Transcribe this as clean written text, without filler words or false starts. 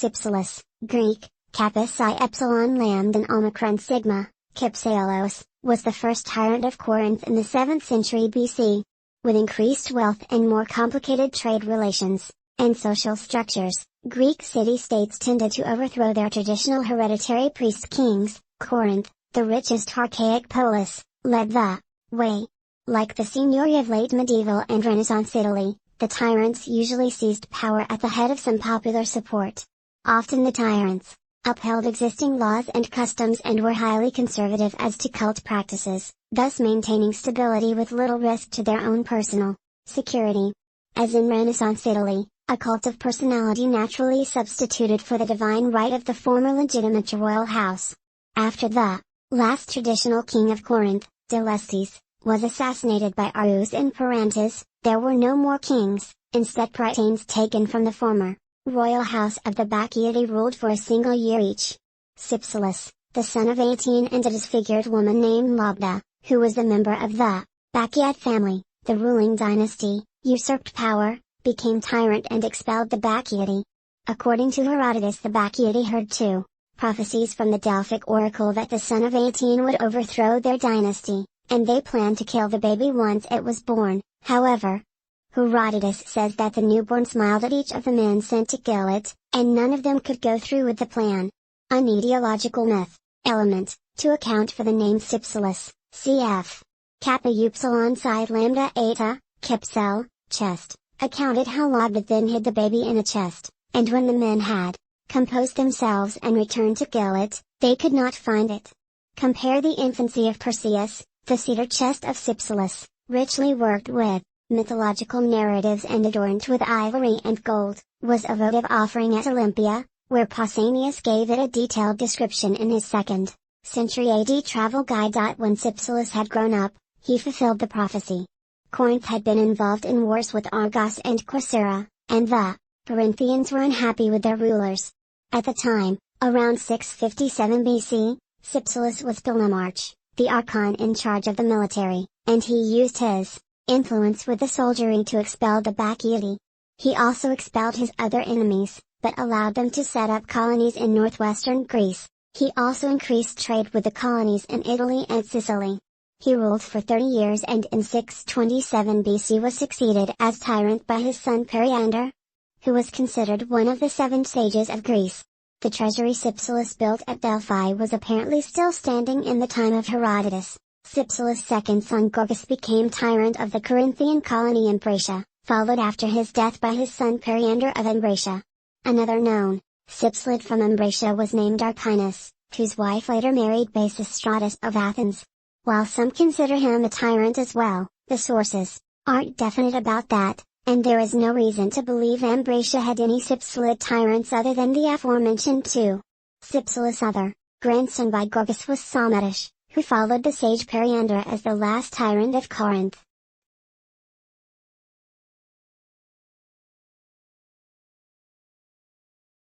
Cypselus, Greek, Kappa Psi Epsilon Lambda Omicron Sigma, Cypselus, was the first tyrant of Corinth in the 7th century BC. With increased wealth and more complicated trade relations, and social structures, Greek city-states tended to overthrow their traditional hereditary priest-kings. Corinth, the richest archaic polis, led the way. Like the Signory of late medieval and Renaissance Italy, the tyrants usually seized power at the head of some popular support. Often the tyrants upheld existing laws and customs and were highly conservative as to cult practices, thus maintaining stability with little risk to their own personal security. As in Renaissance Italy, a cult of personality naturally substituted for the divine right of the former legitimate royal house. After the last traditional king of Corinth, Delestes, was assassinated by Arius in Parantis, there were no more kings, instead prytanes taken from the former royal house of the Bacchiadae ruled for a single year each. Cypselus, the son of 18 and a disfigured woman named Lobda, who was a member of the Bacchiad family, the ruling dynasty, usurped power, became tyrant and expelled the Bacchiadae. According to Herodotus, the Bacchiadae heard two prophecies from the Delphic oracle that the son of 18 would overthrow their dynasty, and they planned to kill the baby once it was born. However, Herodotus says that the newborn smiled at each of the men sent to kill it, and none of them could go through with the plan. An etiological myth element to account for the name Cypselus, cf. Kappa Upsilon Psi Lambda Eta, Kypsel, chest, accounted how Lobda then hid the baby in a chest, and when the men had composed themselves and returned to kill it, they could not find it. Compare the infancy of Perseus, the cedar chest of Cypselus, richly worked with mythological narratives and adorned with ivory and gold, was a votive offering at Olympia, where Pausanias gave it a detailed description in his 2nd century AD travel guide. When Cypselus had grown up, he fulfilled the prophecy. Corinth had been involved in wars with Argos and Corcyra, and the Corinthians were unhappy with their rulers. At the time, around 657 BC, Cypselus was Philomarch, the archon in charge of the military, and he used his influence with the soldiery to expel the Bacchiadae. He also expelled his other enemies, but allowed them to set up colonies in northwestern Greece. He also increased trade with the colonies in Italy and Sicily. He ruled for 30 years and in 627 BC was succeeded as tyrant by his son Periander, who was considered one of the 7 sages of Greece. The treasury Cypselus built at Delphi was apparently still standing in the time of Herodotus. Cypselus' second son Gorgas became tyrant of the Corinthian colony Ambracia, followed after his death by his son Periander of Ambracia. Another known Cypselid from Ambracia was named Arpinus, whose wife later married Basistratus of Athens. While some consider him a tyrant as well, the sources aren't definite about that, and there is no reason to believe Ambracia had any Cypselid tyrants other than the aforementioned two. Cypselus' other grandson by Gorgas was Psammetish, who followed the sage Periander as the last tyrant of Corinth.